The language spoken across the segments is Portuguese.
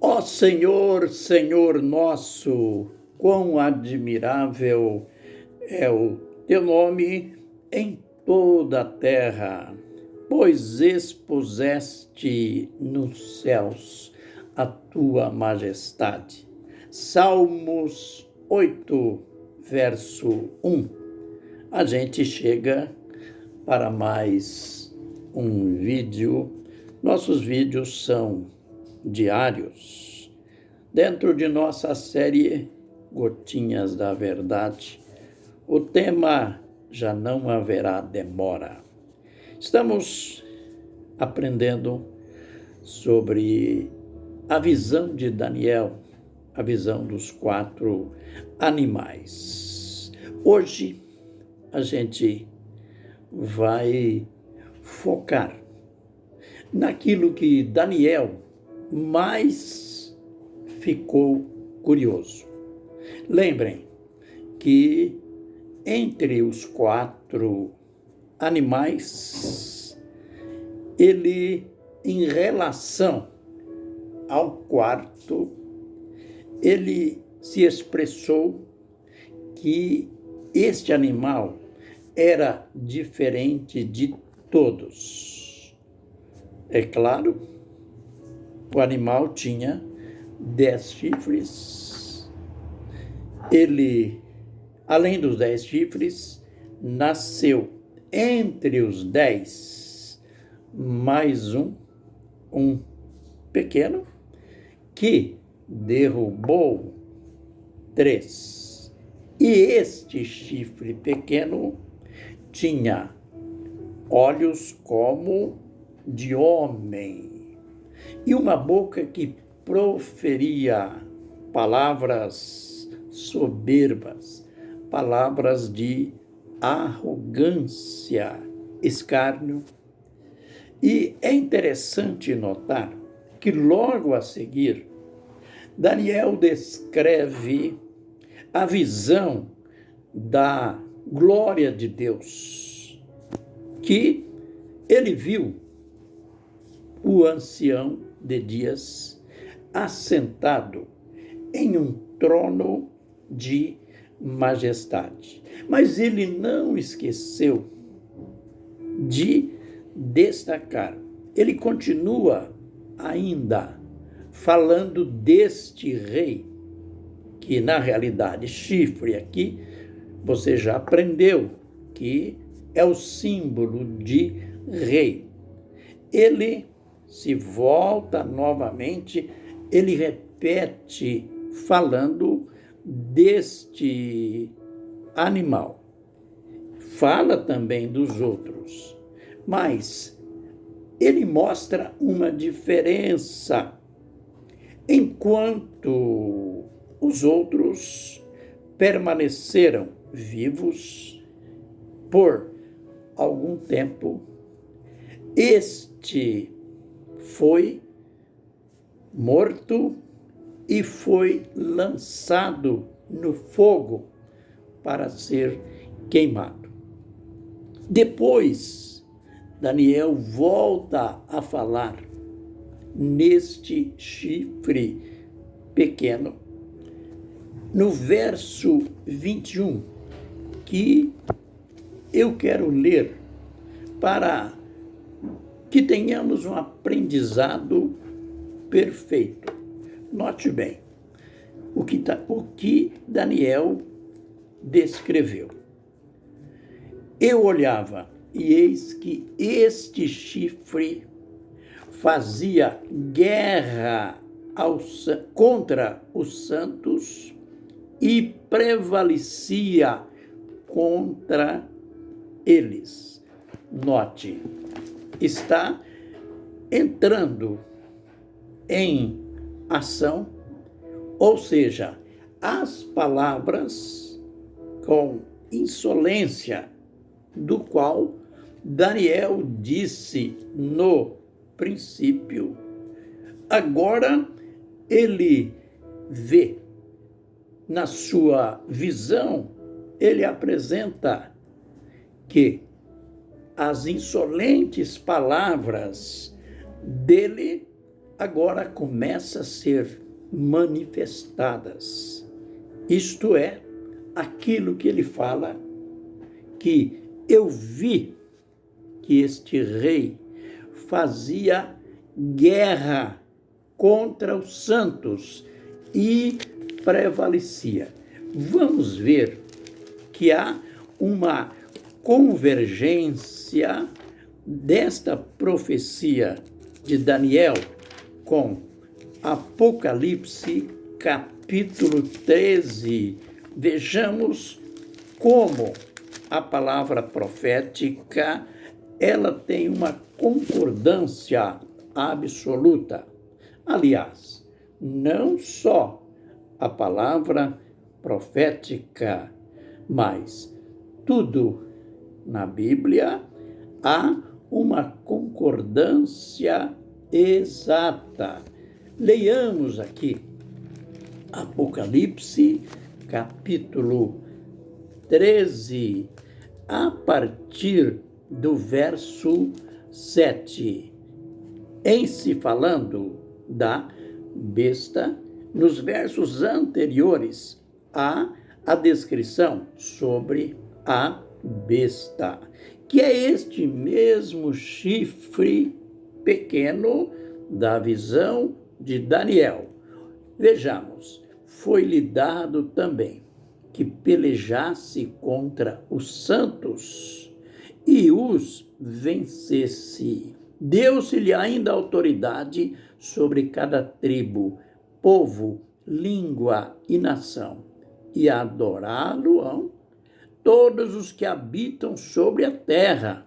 Ó Senhor, Senhor nosso, quão admirável é o teu nome em toda a terra, pois expuseste nos céus a tua majestade. Salmos 8, verso 1. A gente chega para mais um vídeo. Nossos vídeos são diários, dentro de nossa série Gotinhas da Verdade. O tema Já Não Haverá Demora. Estamos aprendendo sobre a visão de Daniel, a visão dos 4 animais. Hoje a gente vai focar naquilo que Daniel mais ficou curioso. Lembrem que entre os 4 animais, ele, em relação ao quarto, ele se expressou que este animal era diferente de todos. É claro, o animal tinha 10 chifres. Ele, além dos 10 chifres, nasceu entre os 10 mais um pequeno, que derrubou 3. E este chifre pequeno tinha olhos como de homem e uma boca que proferia palavras soberbas, palavras de arrogância, escárnio. E é interessante notar que logo a seguir, Daniel descreve a visão da glória de Deus, que ele viu o ancião de dias assentado em um trono de majestade. Mas ele não esqueceu de destacar. Ele continua ainda falando deste rei, que na realidade chifre aqui, você já aprendeu que é o símbolo de rei. Ele se volta novamente, ele repete falando deste animal. Fala também dos outros, mas ele mostra uma diferença. Enquanto os outros permaneceram vivos por algum tempo, este foi morto e foi lançado no fogo para ser queimado. Depois, Daniel volta a falar neste chifre pequeno, no verso 21, que eu quero ler para que tenhamos um aprendizado perfeito. Note bem o que Daniel descreveu. Eu olhava e eis que este chifre fazia guerra contra os santos e prevalecia contra eles. Note, está entrando em ação, ou seja, as palavras com insolência, do qual Daniel disse no princípio. Agora ele vê, na sua visão, ele apresenta que as insolentes palavras dele agora começa a ser manifestadas. Isto é, aquilo que ele fala, que eu vi que este rei fazia guerra contra os santos e prevalecia. Vamos ver que há uma convergência desta profecia de Daniel com Apocalipse, capítulo 13. Vejamos como a palavra profética, ela tem uma concordância absoluta. Aliás, não só a palavra profética, mas tudo na Bíblia há uma concordância exata. Leiamos aqui Apocalipse, capítulo 13, a partir do verso 7. Em se falando da besta, nos versos anteriores há a descrição sobre a besta, que é este mesmo chifre pequeno da visão de Daniel. Vejamos, foi-lhe dado também que pelejasse contra os santos e os vencesse. Deu-se-lhe ainda autoridade sobre cada tribo, povo, língua e nação, e adorá-lo-ão todos os que habitam sobre a terra,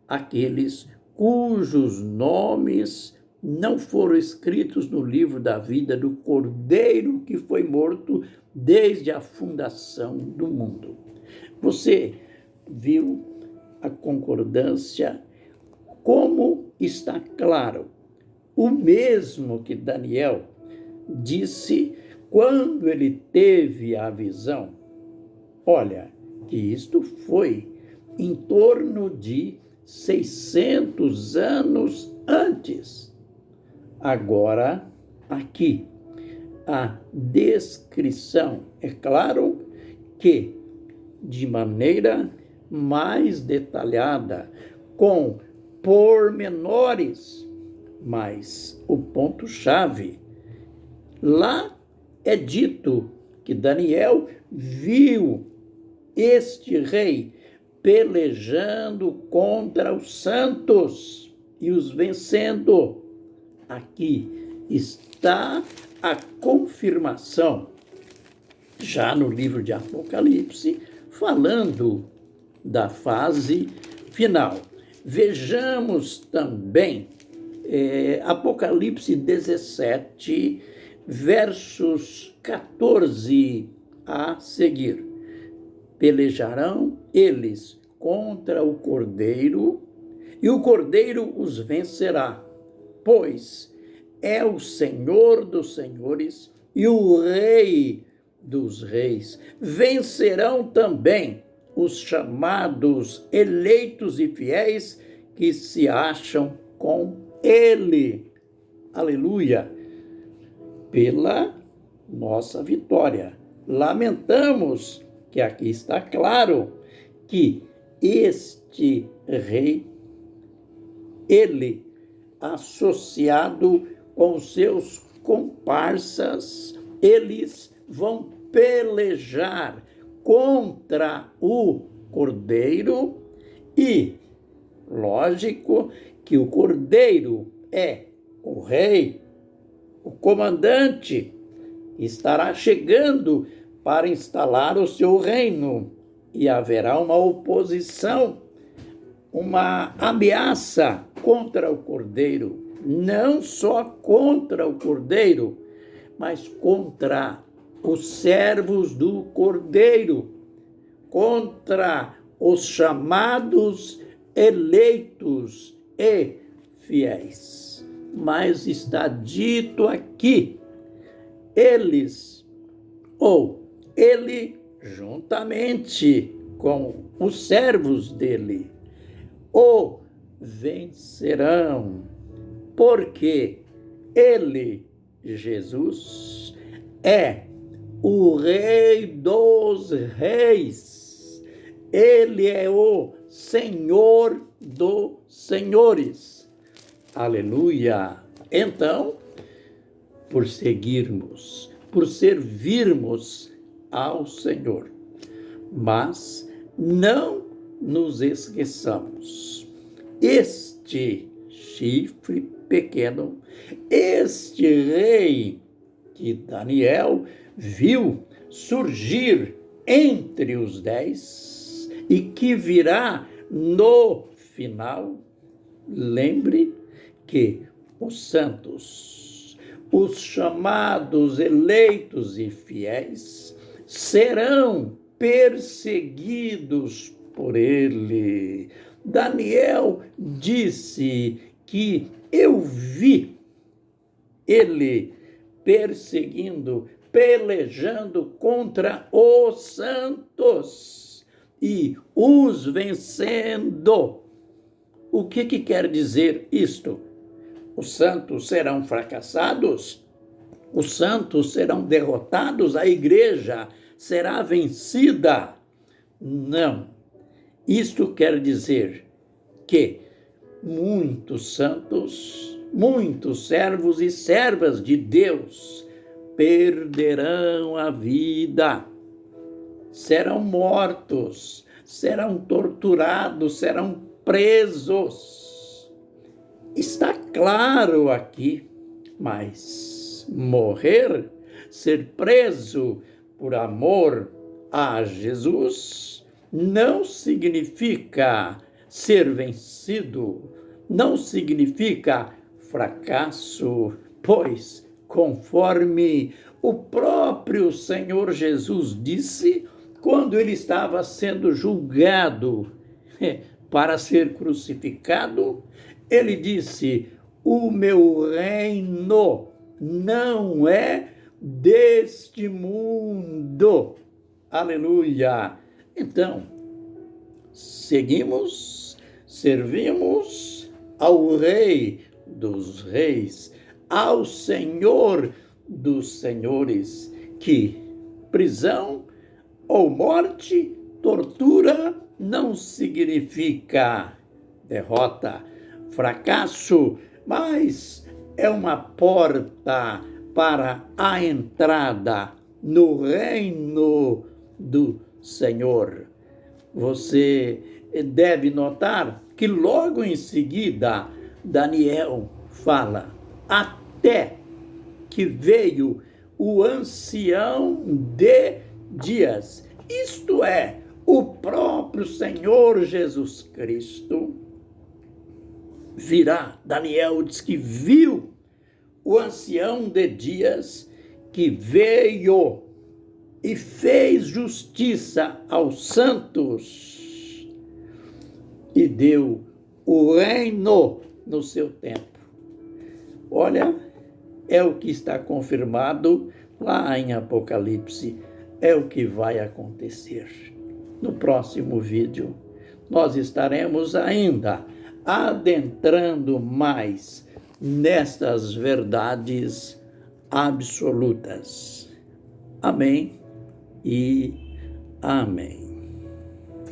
aqueles cujos nomes não foram escritos no livro da vida do Cordeiro que foi morto desde a fundação do mundo. Você viu a concordância? Como está claro, o mesmo que Daniel disse quando ele teve a visão. Olha, que isto foi em torno de 600 anos antes. Agora, aqui, a descrição, é claro que de maneira mais detalhada, com pormenores, mas o ponto-chave, lá é dito que Daniel viu este rei pelejando contra os santos e os vencendo. Aqui está a confirmação, já no livro de Apocalipse, falando da fase final. Vejamos também Apocalipse 17, versos 14 a seguir. Pelejarão eles contra o Cordeiro, e o Cordeiro os vencerá, pois é o Senhor dos senhores e o Rei dos reis. Vencerão também os chamados eleitos e fiéis que se acham com ele. Aleluia! Pela nossa vitória. Lamentamos que aqui está claro que este rei, ele, associado com seus comparsas, eles vão pelejar contra o Cordeiro e, lógico, que o Cordeiro é o rei, o comandante, estará chegando para instalar o seu reino e haverá uma oposição, uma ameaça contra o Cordeiro, não só contra o Cordeiro, mas contra os servos do Cordeiro, contra os chamados eleitos e fiéis. Mas está dito aqui, eles, ou ele, juntamente com os servos dele, o vencerão. Porque Ele, Jesus, é o Rei dos Reis. Ele é o Senhor dos Senhores. Aleluia! Então, por seguirmos, por servirmos ao Senhor, mas não nos esqueçamos, este chifre pequeno, este rei que Daniel viu surgir entre os 10 e que virá no final, lembre que os santos, os chamados eleitos e fiéis, serão perseguidos por ele. Daniel disse que eu vi ele perseguindo, pelejando contra os santos e os vencendo. O que quer dizer isto? Os santos serão fracassados? Os santos serão derrotados? A igreja será vencida? Não. Isto quer dizer que muitos santos, muitos servos e servas de Deus perderão a vida, serão mortos, serão torturados, serão presos. Está claro aqui, mas morrer, ser preso por amor a Jesus, não significa ser vencido, não significa fracasso, pois, conforme o próprio Senhor Jesus disse, quando ele estava sendo julgado para ser crucificado, ele disse: o meu reino não é deste mundo. Aleluia! Então, seguimos, servimos ao Rei dos Reis, ao Senhor dos Senhores, que prisão ou morte, tortura, não significa derrota, fracasso, mas é uma porta para a entrada no reino do Senhor. Você deve notar que logo em seguida Daniel fala: até que veio o ancião de dias, isto é, o próprio Senhor Jesus Cristo, virá. Daniel diz que viu o ancião de dias que veio e fez justiça aos santos e deu o reino no seu tempo. Olha, é o que está confirmado lá em Apocalipse, é o que vai acontecer. No próximo vídeo, nós estaremos ainda adentrando mais nestas verdades absolutas. Amém e amém.